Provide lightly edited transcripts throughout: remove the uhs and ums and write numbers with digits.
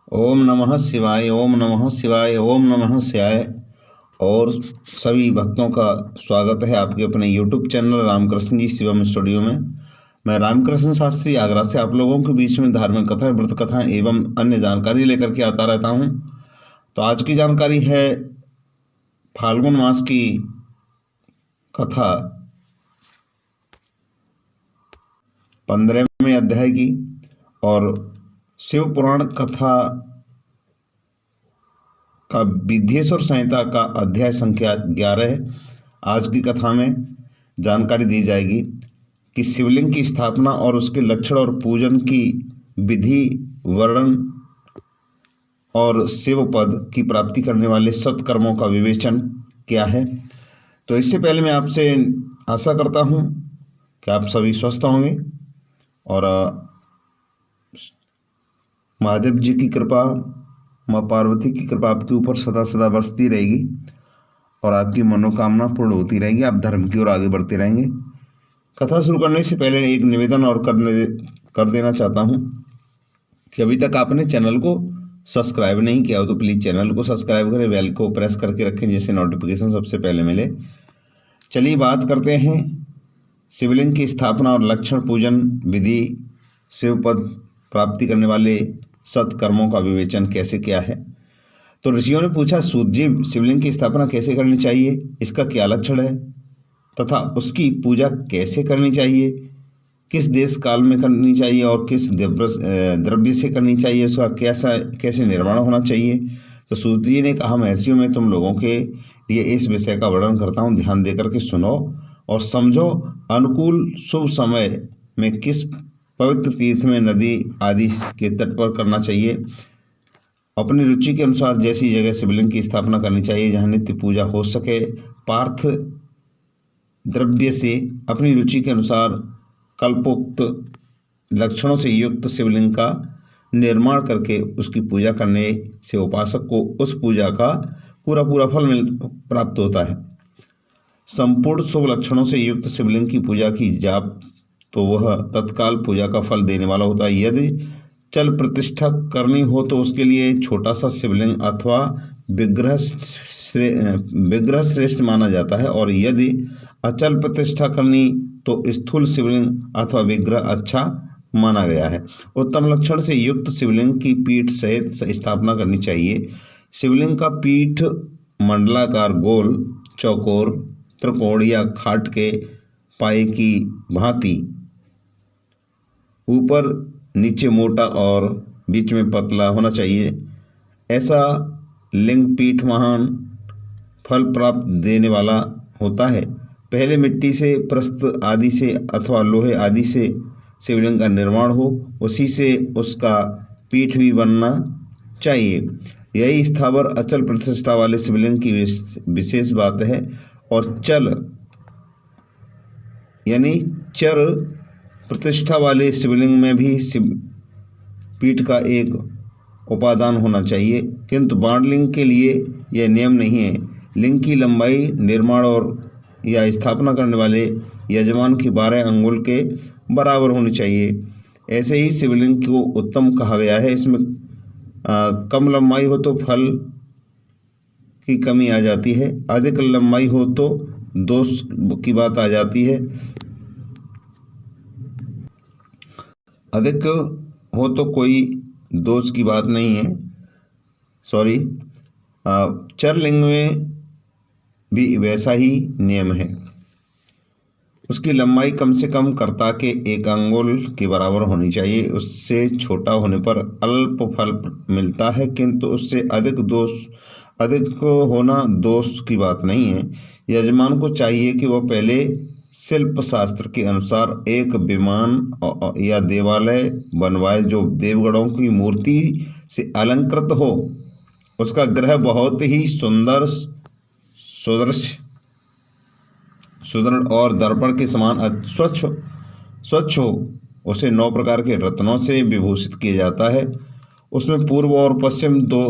ओम नमः शिवाय, ओम नमः शिवाय, ओम नमः शिवाय। और सभी भक्तों का स्वागत है आपके अपने YouTube चैनल रामकृष्ण जी शिवम स्टूडियो में। मैं रामकृष्ण शास्त्री आगरा से आप लोगों के बीच में धार्मिक कथाएं, व्रत कथाएं एवं अन्य जानकारी लेकर के आता रहता हूं। तो आज की जानकारी है फाल्गुन मास की कथा 15वें अध्याय की, और शिव पुराण कथा का विद्येश्वर संहिता का अध्याय संख्या 11 है। आज की कथा में जानकारी दी जाएगी कि शिवलिंग की स्थापना और उसके लक्षण और पूजन की विधि वर्णन और शिव पद की प्राप्ति करने वाले सत्कर्मों का विवेचन क्या है। तो इससे पहले मैं आपसे आशा करता हूँ कि आप सभी स्वस्थ होंगे और महादेव जी की कृपा, माँ पार्वती की कृपा आपके ऊपर सदा सदा बरसती रहेगी और आपकी मनोकामना पूर्ण होती रहेगी। आप धर्म की ओर आगे बढ़ते रहेंगे। कथा शुरू करने से पहले एक निवेदन और कर देना चाहता हूँ कि अभी तक आपने चैनल को सब्सक्राइब नहीं किया हो तो प्लीज़ चैनल को सब्सक्राइब करें, बेल को प्रेस करके रखें जिससे नोटिफिकेशन सबसे पहले मिले। चलिए बात करते हैं शिवलिंग की स्थापना और लक्षण, पूजन विधि, शिव पद प्राप्ति करने वाले सत्कर्मों का विवेचन कैसे क्या है। तो ऋषियों ने पूछा, सूत जी, शिवलिंग की स्थापना कैसे करनी चाहिए, इसका क्या लक्षण है तथा उसकी पूजा कैसे करनी चाहिए, किस देश काल में करनी चाहिए और किस द्रव्य से करनी चाहिए, उसका कैसे निर्माण होना चाहिए। तो सूत जी ने कहा, महर्षियों, मैं तुम लोगों के लिए इस विषय का वर्णन करता हूँ, ध्यान देकर के सुनो और समझो। अनुकूल शुभ समय में किस पवित्र तीर्थ में, नदी आदि के तट पर करना चाहिए। अपनी रुचि के अनुसार जैसी जगह शिवलिंग की स्थापना करनी चाहिए जहाँ नित्य पूजा हो सके। पार्थ द्रव्य से अपनी रुचि के अनुसार कल्पोक्त लक्षणों से युक्त शिवलिंग का निर्माण करके उसकी पूजा करने से उपासक को उस पूजा का पूरा पूरा फल प्राप्त होता है। संपूर्ण शुभ लक्षणों से युक्त शिवलिंग की पूजा की जाप तो वह तत्काल पूजा का फल देने वाला होता है। यदि चल प्रतिष्ठा करनी हो तो उसके लिए छोटा सा शिवलिंग अथवा विग्रह श्रेष्ठ माना जाता है, और यदि अचल प्रतिष्ठा करनी तो स्थूल शिवलिंग अथवा विग्रह अच्छा माना गया है। उत्तम लक्षण से युक्त शिवलिंग की पीठ सहित स्थापना करनी चाहिए। शिवलिंग का पीठ मंडलाकार, गोल, चौकोर, त्रिकोण या खाट के पाए की भांति ऊपर नीचे मोटा और बीच में पतला होना चाहिए। ऐसा लिंग पीठ महान फल प्राप्त देने वाला होता है। पहले मिट्टी से, प्रस्त आदि से अथवा लोहे आदि से शिवलिंग का निर्माण हो, उसी से उसका पीठ भी बनना चाहिए। यही स्थावर अचल प्रतिष्ठा वाले शिवलिंग की विशेष बात है। और चल यानी चर प्रतिष्ठा वाले शिवलिंग में भी शिव पीठ का एक उपादान होना चाहिए, किंतु बाणलिंग के लिए यह नियम नहीं है। लिंग की लंबाई निर्माण और या स्थापना करने वाले यजमान की 12 अंगुल के बराबर होनी चाहिए। ऐसे ही शिवलिंग को उत्तम कहा गया है। इसमें कम लंबाई हो तो फल की कमी आ जाती है, अधिक लंबाई हो तो दोष की बात आ जाती है। अधिक हो तो कोई दोष की बात नहीं है, सॉरी। चरलिंग में भी वैसा ही नियम है। उसकी लंबाई कम से कम कर्ता के 1 अंगुल के बराबर होनी चाहिए। उससे छोटा होने पर अल्प फल मिलता है, किंतु उससे अधिक होना दोष की बात नहीं है। यजमान को चाहिए कि वह पहले शिल्प शास्त्र के अनुसार एक विमान या देवालय बनवाए जो देवगणों की मूर्ति से अलंकृत हो। उसका गृह बहुत ही सुदृढ़ और दर्पण के समान स्वच्छ हो। उसे 9 प्रकार के रत्नों से विभूषित किया जाता है। उसमें पूर्व और पश्चिम 2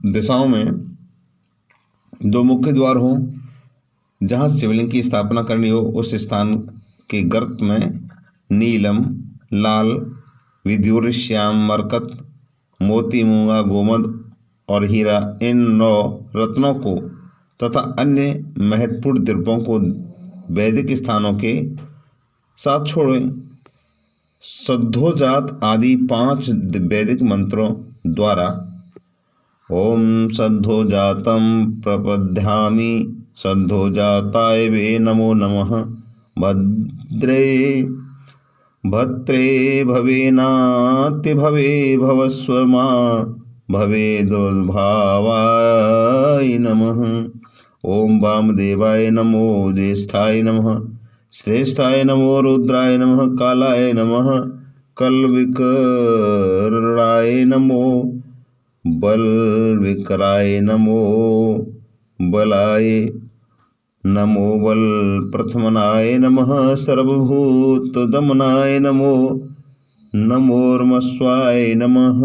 दिशाओं में 2 मुख्य द्वार हों। जहाँ शिवलिंग की स्थापना करनी हो उस स्थान के गर्त में नीलम, लाल, विदुर, श्याम, मरकत मोती, मूंगा, गोमद और हीरा, इन 9 रत्नों को तथा अन्य महत्वपूर्ण द्रव्यों को वैदिक स्थानों के साथ छोड़ें। सद्धोजात आदि 5 वैदिक मंत्रों द्वारा ओम सद्धोजातं प्रपद्यामि, सद्धोजाताय वे नमो नमः, भद्रे भद्रे भवेनाति भवे भवस्वमा भवे दुर्भावाय नमः। ओम वामदेवाय नमो, ज्येष्ठाय नमः, श्रेष्ठाय नमो, रुद्राय नमः, कालाय नमः, कलविकराय नमो, बलविकराय नमो, बलाय नमो, बल प्रथमनाय नमः, सर्वभूत दमनाय नमो, नमोर्मस्वाय नमः।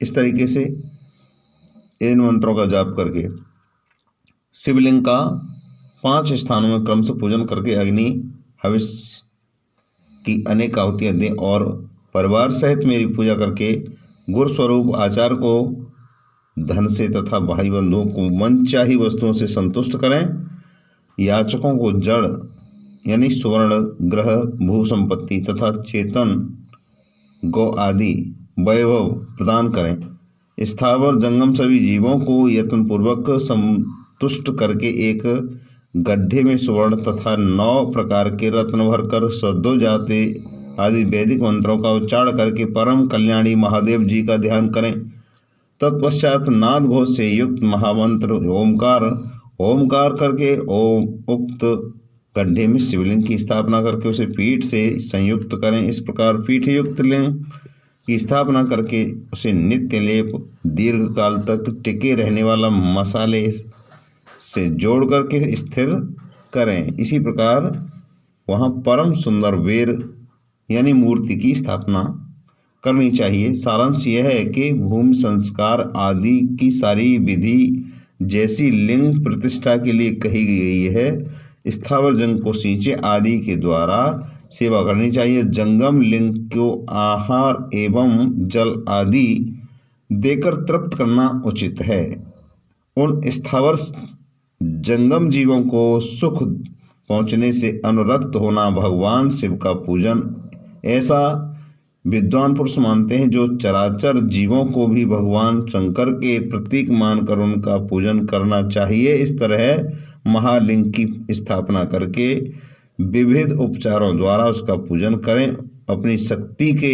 इस तरीके से इन मंत्रों का जाप करके शिवलिंग का 5 स्थानों में क्रम से पूजन करके अग्नि हविष की अनेक आहुतियाँ दें और परिवार सहित मेरी पूजा करके गुरु स्वरूप आचार्य को धन से तथा भाई बंधुओं को मनचाही वस्तुओं से संतुष्ट करें। याचकों को जड़ यानी स्वर्ण, ग्रह, भू संपत्ति तथा चेतन गौ आदि वैभव प्रदान करें। स्थावर जंगम सभी जीवों को यत्नपूर्वक संतुष्ट करके एक गड्ढे में स्वर्ण तथा 9 प्रकार के रत्न भरकर सद्धो जाते आदि वैदिक मंत्रों का उच्चारण करके परम कल्याणी महादेव जी का ध्यान करें। तत्पश्चात नाद घोष से युक्त महामंत्र ओमकार करके ओम उक्त गड्ढे में शिवलिंग की स्थापना करके उसे पीठ से संयुक्त करें। इस प्रकार पीठ युक्त लिंग की स्थापना करके उसे नित्य लेप दीर्घ काल तक टिके रहने वाला मसाले से जोड़ करके स्थिर करें। इसी प्रकार वहाँ परम सुंदर वेर यानी मूर्ति की स्थापना करनी चाहिए। सारांश यह है कि भूमि संस्कार आदि की सारी विधि जैसी लिंग प्रतिष्ठा के लिए कही गई है, स्थावर जंग को सींचे आदि के द्वारा सेवा करनी चाहिए। जंगम लिंग को आहार एवं जल आदि देकर तृप्त करना उचित है। उन स्थावर जंगम जीवों को सुख पहुँचने से अनुरक्त होना भगवान शिव का पूजन। ऐसा विद्वान पुरुष मानते हैं जो चराचर जीवों को भी भगवान शंकर के प्रतीक मानकर उनका पूजन करना चाहिए। इस तरह महालिंग की स्थापना करके विविध उपचारों द्वारा उसका पूजन करें। अपनी शक्ति के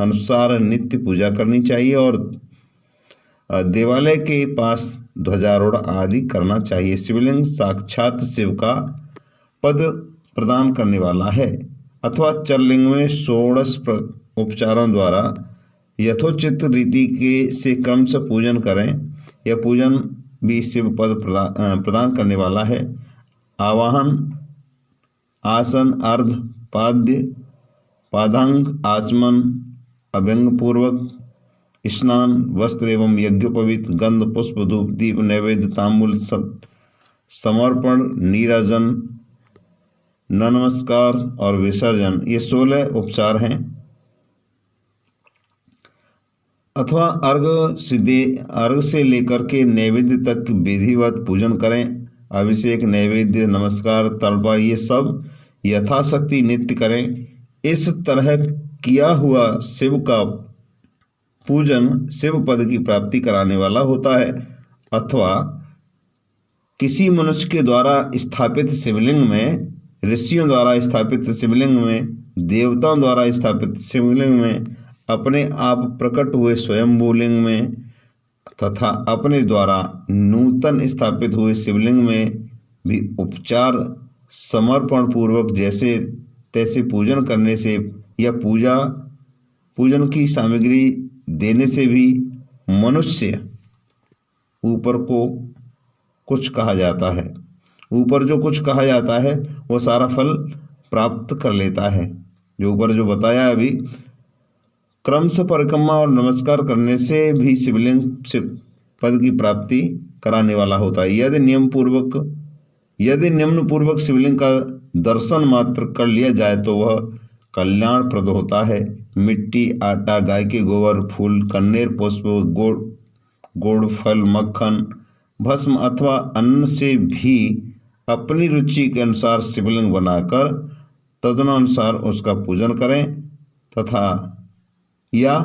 अनुसार नित्य पूजा करनी चाहिए और देवालय के पास ध्वजारोहण आदि करना चाहिए। शिवलिंग साक्षात शिव का पद प्रदान करने वाला है अथवा चरलिंग में 16 उपचारों द्वारा यथोचित रीति के से क्रम से पूजन करें। यह पूजन भी शिव पद प्रदान करने वाला है। आवाहन, आसन, अर्ध पाद्य, पादांग, आचमन, अभ्यंग पूर्वक स्नान, वस्त्र एवं यज्ञोपवीत, गंध, पुष्प, धूप, दीप, नैवेद्य, तांबूल समर्पण, नीराजन, नमस्कार और विसर्जन, ये 16 उपचार हैं। अथवा अर्घ से लेकर के नैवेद्य तक विधिवत पूजन करें। अभिषेक, नैवेद्य, नमस्कार, तर्पण ये सब यथाशक्ति नित्य करें। इस तरह किया हुआ शिव का पूजन शिव पद की प्राप्ति कराने वाला होता है। अथवा किसी मनुष्य के द्वारा स्थापित शिवलिंग में, ऋषियों द्वारा स्थापित शिवलिंग में, देवताओं द्वारा स्थापित शिवलिंग में, अपने आप प्रकट हुए स्वयंभू लिंग में तथा अपने द्वारा नूतन स्थापित हुए शिवलिंग में भी उपचार समर्पण पूर्वक जैसे तैसे पूजन करने से या पूजन की सामग्री देने से भी मनुष्य ऊपर को कुछ कहा जाता है, ऊपर जो कुछ कहा जाता है वो सारा फल प्राप्त कर लेता है। जो ऊपर जो बताया अभी, क्रम से परिक्रमा और नमस्कार करने से भी शिवलिंग से पद की प्राप्ति कराने वाला होता है। यदि निम्न पूर्वक शिवलिंग का दर्शन मात्र कर लिया जाए तो वह कल्याणप्रद होता है। मिट्टी, आटा, गाय के गोबर, फूल, कन्नेर पुष्प, गुड़, फल, मक्खन, भस्म अथवा अन्न से भी अपनी रुचि के अनुसार शिवलिंग बनाकर तदनुसार उसका पूजन करें तथा या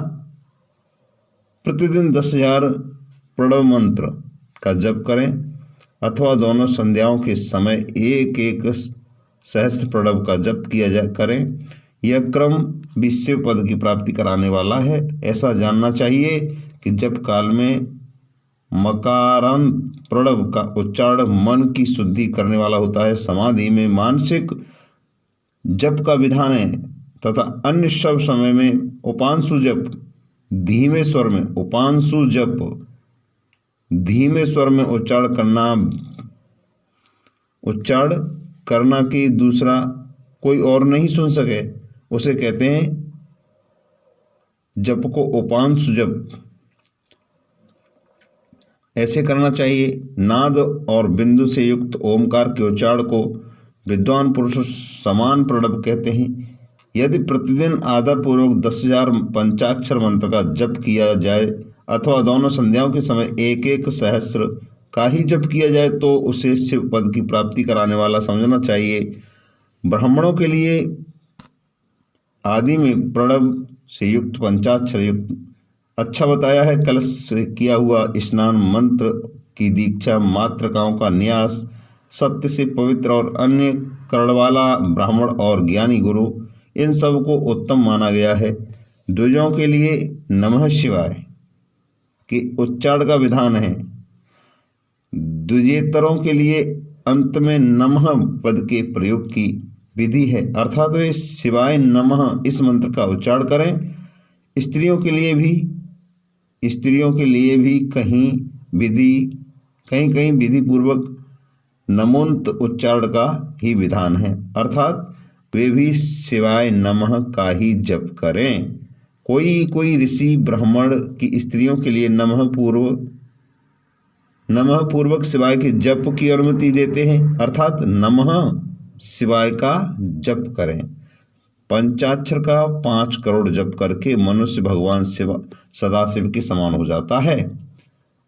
प्रतिदिन 10,000 प्रणव मंत्र का जप करें अथवा दोनों संध्याओं के समय एक एक सहस्त्र प्रणव का जप करें। यह क्रम भी शिव पद की प्राप्ति कराने वाला है। ऐसा जानना चाहिए कि जप काल में मकारांत प्रणव का उच्चारण मन की शुद्धि करने वाला होता है। समाधि में मानसिक जप का विधान है तथा अन्य सब समय में उपांशु जप धीमे स्वर में उच्चारण करना कि दूसरा कोई और नहीं सुन सके, उसे कहते हैं जप को उपांशु जप। ऐसे करना चाहिए। नाद और बिंदु से युक्त ओमकार के उच्चारण को विद्वान पुरुष समान प्रणव कहते हैं। यदि प्रतिदिन आदर पूर्वक 10,000 पंचाक्षर मंत्र का जप किया जाए अथवा दोनों संध्याओं के समय एक एक सहस्त्र का ही जप किया जाए तो उसे शिव पद की प्राप्ति कराने वाला समझना चाहिए। ब्राह्मणों के लिए आदि में प्रणव से युक्त पंचाक्षर युक्त अच्छा बताया है। कलश से किया हुआ स्नान, मंत्र की दीक्षा, मात्रकाओं का न्यास, सत्य से पवित्र और अन्य करणवाला ब्राह्मण और ज्ञानी गुरु, इन सब को उत्तम माना गया है। द्विजों के लिए नमः शिवाय के उच्चारण का विधान है। द्विजेतरों के लिए अंत में नमः पद के प्रयोग की विधि है, अर्थात वे शिवाय नमः इस मंत्र का उच्चारण करें। स्त्रियों के लिए भी कहीं कहीं विधि पूर्वक नमोन्त उच्चारण का ही विधान है, अर्थात वे भी शिवाय नमः का ही जप करें। कोई ऋषि ब्राह्मण की स्त्रियों के लिए नमः पूर्वक शिवाय के जप की अनुमति देते हैं, अर्थात नमः शिवाय का जप करें। पंचाक्षर का 5 करोड़ जप करके मनुष्य भगवान शिव सदाशिव के समान हो जाता है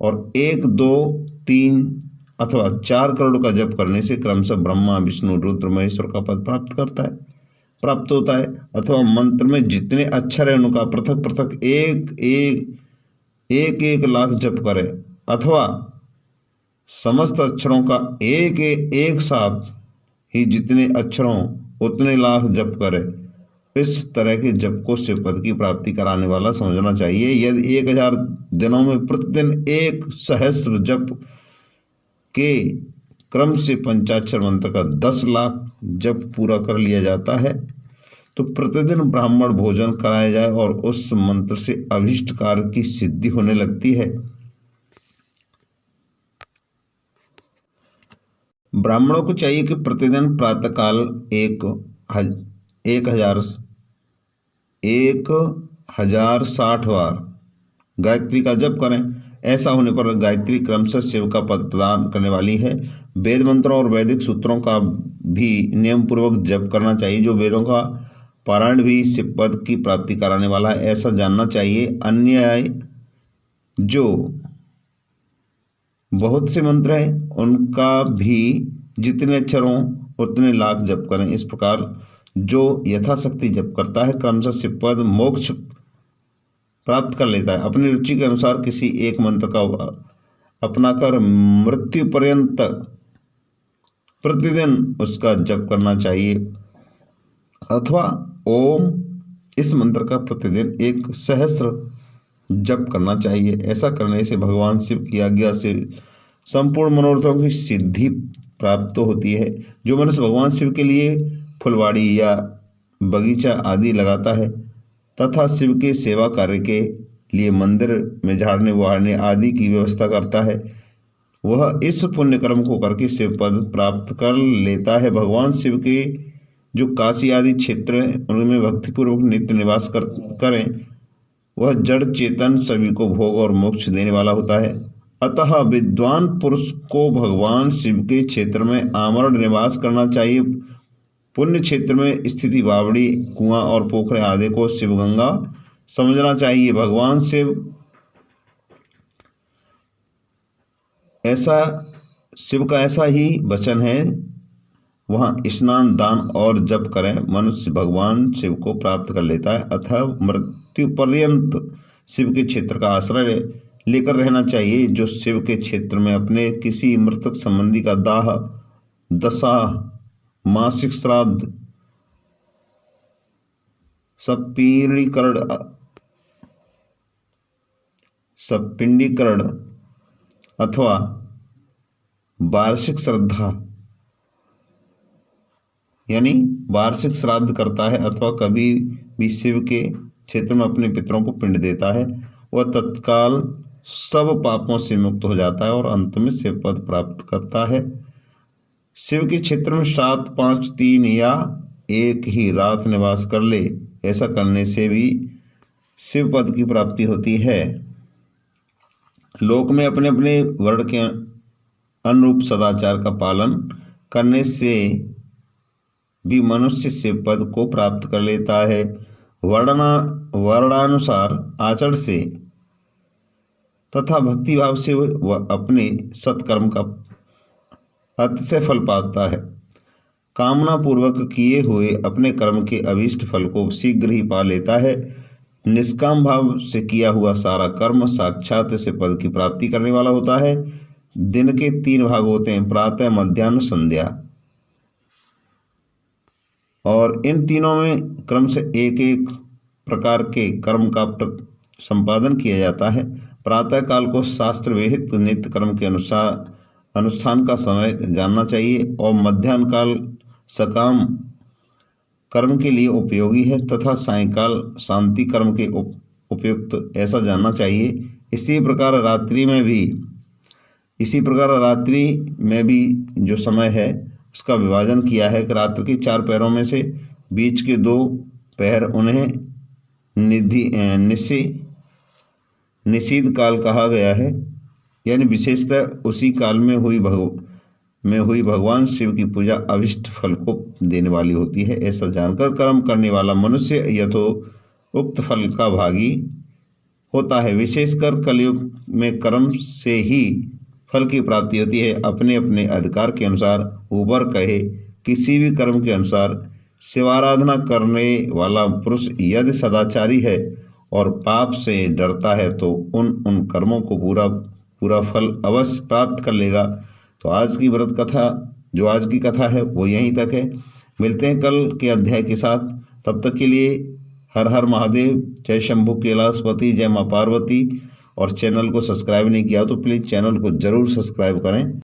और 1, 2, 3 अथवा 4 करोड़ का जप करने से क्रमशः ब्रह्मा, विष्णु, रुद्र, महेश्वर का पद प्राप्त होता है। अथवा मंत्र में जितने अक्षर हैं उनका पृथक पृथक एक लाख जप करे अथवा समस्त अक्षरों का एक साथ ही जितने अक्षरों उतने लाख जप करे। इस तरह के जप को शिव पद की प्राप्ति कराने वाला समझना चाहिए। यदि 1000 दिनों में प्रतिदिन 1 सहस्त्र जप के क्रम से पंचाक्षर मंत्र का 10 लाख जप पूरा कर लिया जाता है तो प्रतिदिन ब्राह्मण भोजन कराया जाए और उस मंत्र से अभीष्ट कार्य की सिद्धि होने लगती है। ब्राह्मणों को चाहिए कि प्रतिदिन प्रातःकाल 1060 बार गायत्री का जप करें। ऐसा होने पर गायत्री क्रमशः शिव का पद प्रदान करने वाली है। वेद मंत्रों और वैदिक सूत्रों का भी नियम पूर्वक जप करना चाहिए। जो वेदों का पारायण भी शिव पद की प्राप्ति कराने वाला है, ऐसा जानना चाहिए। अन्य जो बहुत से मंत्र हैं उनका भी जितने अक्षरों उतने लाख जप करें। इस प्रकार जो यथाशक्ति जप करता है क्रमशः शिव पद मोक्ष प्राप्त कर लेता है। अपनी रुचि के अनुसार किसी एक मंत्र का अपनाकर मृत्यु पर्यंत प्रतिदिन उसका जप करना चाहिए अथवा ओम इस मंत्र का प्रतिदिन 1 सहस्त्र जप करना चाहिए। ऐसा करने से भगवान शिव की आज्ञा से संपूर्ण मनोरथों की सिद्धि प्राप्त होती है। जो मनुष्य भगवान शिव के लिए फुलवाड़ी या बगीचा आदि लगाता है तथा शिव के सेवा कार्य के लिए मंदिर में झाड़ने बुहारने आदि की व्यवस्था करता है, वह इस पुण्य कर्म को करके शिव पद प्राप्त कर लेता है। भगवान शिव के जो काशी आदि क्षेत्र हैं उनमें भक्तिपूर्वक नित्य निवास करें, वह जड़ चेतन सभी को भोग और मोक्ष देने वाला होता है। अतः विद्वान पुरुष को भगवान शिव के क्षेत्र में आमरण निवास करना चाहिए। पुण्य क्षेत्र में स्थिति बावड़ी, कुआं और पोखरे आदि को शिवगंगा समझना चाहिए। भगवान शिव का ऐसा ही वचन है, वहाँ स्नान, दान और जप करें, मनुष्य भगवान शिव को प्राप्त कर लेता है। अतः मृत्यु पर्यंत शिव के क्षेत्र का आश्रय लेकर रहना चाहिए। जो शिव के क्षेत्र में अपने किसी मृतक संबंधी का दाह, दशा, मासिक श्राद्ध, सपिंडीकरण अथवा वार्षिक श्रद्धा यानी वार्षिक श्राद्ध करता है अथवा कभी भी शिव के क्षेत्र में अपने पितरों को पिंड देता है, वह तत्काल सब पापों से मुक्त हो जाता है और अंत में शिव पद प्राप्त करता है। शिव के क्षेत्र में 7, 5, 3 या एक ही रात निवास कर ले। ऐसा करने से भी शिव पद की प्राप्ति होती है। लोक में अपने अपने वर्ण के अनुरूप सदाचार का पालन करने से भी मनुष्य शिव पद को प्राप्त कर लेता है। वर्णानुसार आचरण से तथा भक्तिभाव से वह अपने सत्कर्म का अतिशय फल पाता है। कामना पूर्वक किए हुए अपने कर्म के अभीष्ट फल को शीघ्र ही पा लेता है। निष्काम भाव से किया हुआ सारा कर्म साक्षात से पद की प्राप्ति करने वाला होता है। दिन के 3 भाग होते हैं, प्रातः, मध्याह्न, संध्या, और इन तीनों में क्रम से एक एक प्रकार के कर्म का संपादन किया जाता है। प्रातः काल को शास्त्र विहित नित्य कर्म के अनुष्ठान का समय जानना चाहिए और मध्याह्न काल सकाम कर्म के लिए उपयोगी है तथा सायंकाल शांति कर्म के उपयुक्त ऐसा जानना चाहिए। इसी प्रकार रात्रि में भी जो समय है उसका विभाजन किया है कि रात्र के 4 पहरों में से बीच के 2 पहर उन्हें निषिद्ध काल कहा गया है, यानी विशेषतः उसी काल में हुई भगवान शिव की पूजा अभिष्ट फल को देने वाली होती है। ऐसा जानकर कर्म करने वाला मनुष्य यथोक्त फल का भागी होता है। विशेषकर कलयुग में कर्म से ही फल की प्राप्ति होती है। अपने अपने अधिकार के अनुसार ऊपर कहे किसी भी कर्म के अनुसार शिवाराधना करने वाला पुरुष यदि सदाचारी है और पाप से डरता है तो उन कर्मों को पूरा फल अवश्य प्राप्त कर लेगा। तो आज की व्रत कथा, जो आज की कथा है वो यहीं तक है। मिलते हैं कल के अध्याय के साथ। तब तक के लिए हर हर महादेव, जय शंभु कैलाशपति, जय माँ पार्वती। और चैनल को सब्सक्राइब नहीं किया तो प्लीज़ चैनल को ज़रूर सब्सक्राइब करें।